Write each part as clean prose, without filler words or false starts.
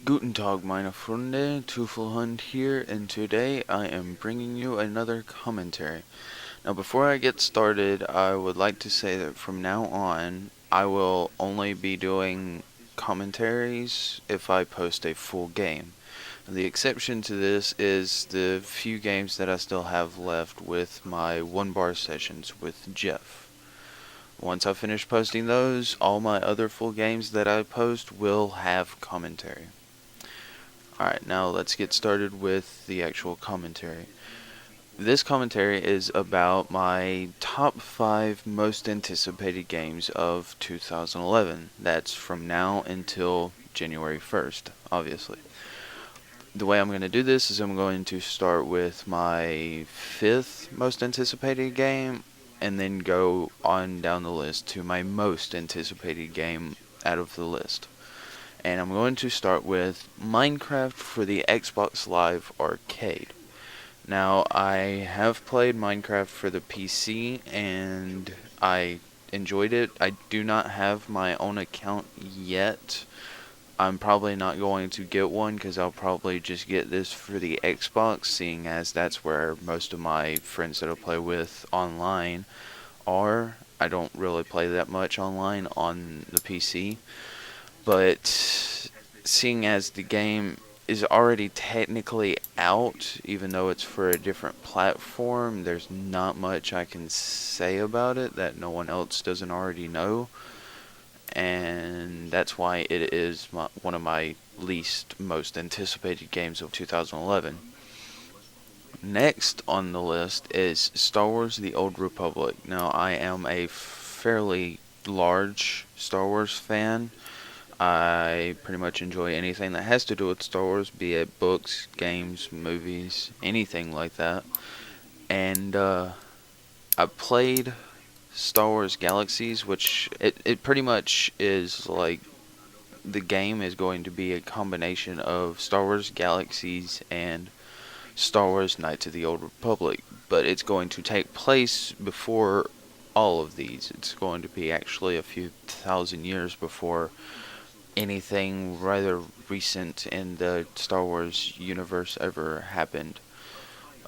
Guten Tag, meine Freunde, Teufelhund here, and today I am bringing you another commentary. Now, before I get started, I would like to say that from now on, I will only be doing commentaries if I post a full game. The exception to this is the few games that I still have left with my one-bar sessions with Jeff. Once I finish posting those, all my other full games that I post will have commentary. Alright, now let's get started with the actual commentary. This commentary is about my top 5 most anticipated games of 2011. That's from now until January 1st, obviously. The way I'm going to do this is I'm going to start with my 5th most anticipated game, and then go on down the list to my most anticipated game out of the list. And I'm going to start with Minecraft for the Xbox Live Arcade. Now, I have played Minecraft for the PC, and I enjoyed it. I do not have my own account yet. I'm probably not going to get one, because I'll probably just get this for the Xbox, seeing as that's where most of my friends that I play with online are. I don't really play that much online on the PC. But seeing as the game is already technically out, even though it's for a different platform, there's not much I can say about it that no one else doesn't already know. And that's why it is one of my least most anticipated games of 2011. Next on the list is Star Wars The Old Republic. Now, I am a fairly large Star Wars fan. I pretty much enjoy anything that has to do with Star Wars, be it books, games, movies, anything like that. And I played Star Wars Galaxies, which it pretty much is like the game is going to be a combination of Star Wars Galaxies and Star Wars Knights of the Old Republic. But it's going to take place before all of these. It's going to be actually a few thousand years before anything rather recent in the Star Wars universe ever happened.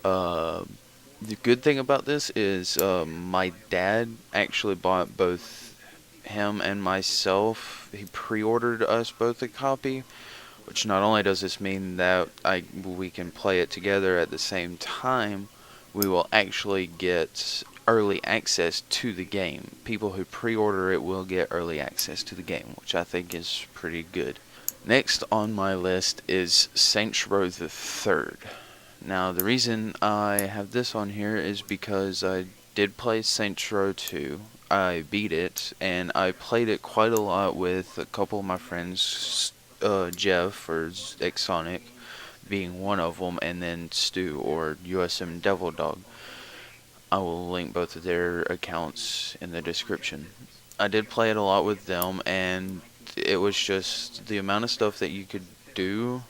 The good thing about this is my dad actually bought both him and myself. He pre-ordered us both a copy, which not only does this mean that we can play it together at the same time, we will actually get early access to the game. People who pre-order it will get early access to the game, which I think is pretty good. Next on my list is Saints Row the Third. Now, the reason I have this on here is because I did play Saints Row 2. I beat it, and I played it quite a lot with a couple of my friends, Jeff or Ecksonik being one of them, and then Stu or USM Devil Dog. I will link both of their accounts in the description. I did play it a lot with them, and it was just the amount of stuff that you could do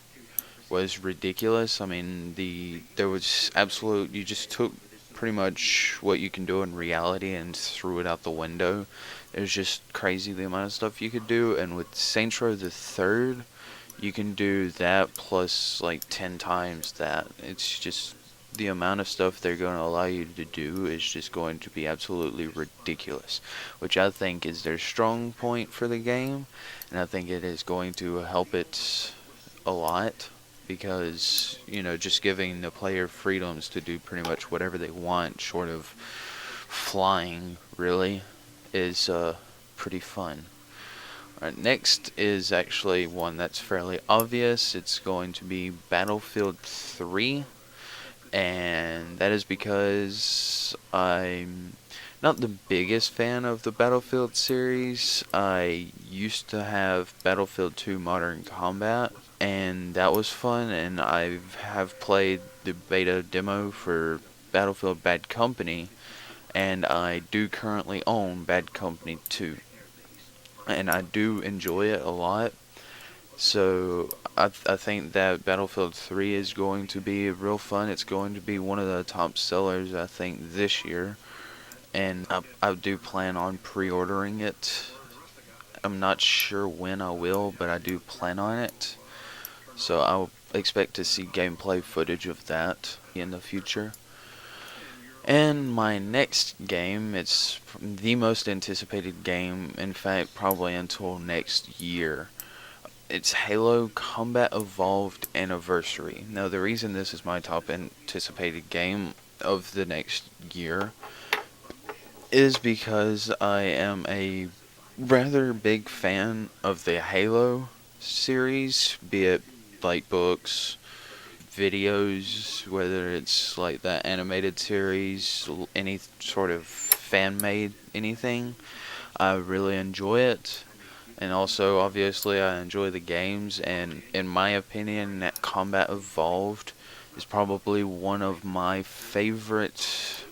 was ridiculous. I mean, there was absolute, you just took pretty much what you can do in reality and threw it out the window. It was just crazy the amount of stuff you could do, and with Saints Row the Third, you can do that plus like 10 times that. It's just the amount of stuff they're going to allow you to do is just going to be absolutely ridiculous, which I think is their strong point for the game, and I think it is going to help it a lot, because, you know, just giving the player freedoms to do pretty much whatever they want, short of flying, really, is pretty fun. Alright, next is actually one that's fairly obvious. It's going to be Battlefield 3. And that is because I'm not the biggest fan of the Battlefield series. I used to have Battlefield 2 Modern Combat, and that was fun, and I have played the beta demo for Battlefield Bad Company, and I do currently own Bad Company 2. And I do enjoy it a lot. So I think that Battlefield 3 is going to be real fun. It's going to be one of the top sellers, I think, this year. And I do plan on pre-ordering it. I'm not sure when I will, but I do plan on it. So I'll expect to see gameplay footage of that in the future. And my next game, it's the most anticipated game, in fact, probably until next year. It's Halo Combat Evolved Anniversary. Now, the reason this is my top anticipated game of the next year is because I am a rather big fan of the Halo series, be it like books, videos, whether it's like that animated series, any sort of fan made anything. I really enjoy it. And also, obviously, I enjoy the games, and in my opinion, that Combat Evolved is probably one of my favorite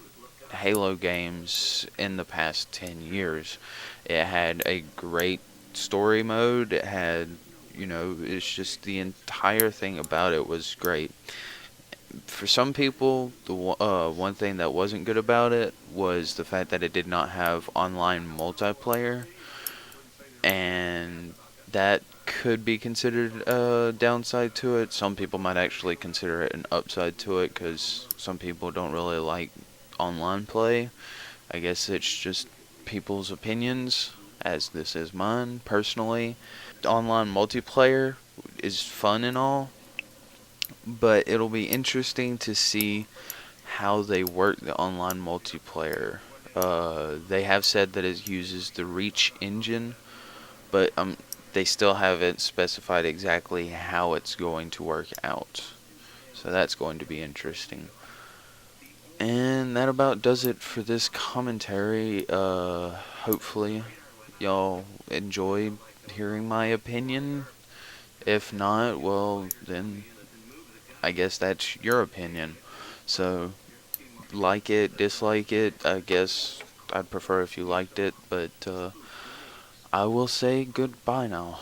Halo games in the past 10 years. It had a great story mode, it had, it's just the entire thing about it was great. For some people, the one thing that wasn't good about it was the fact that it did not have online multiplayer, and that could be considered a downside to it. Some people might actually consider it an upside to it because some people don't really like online play. I guess it's just people's opinions, as this is mine personally. Online multiplayer is fun and all, but it'll be interesting to see how they work the online multiplayer. They have said that it uses the Reach engine, but they still haven't specified exactly how it's going to work out. So that's going to be interesting. And that about does it for this commentary. Hopefully, y'all enjoyed hearing my opinion. If not, well, then I guess that's your opinion. So, like it, dislike it. I guess I'd prefer if you liked it, but I will say goodbye now.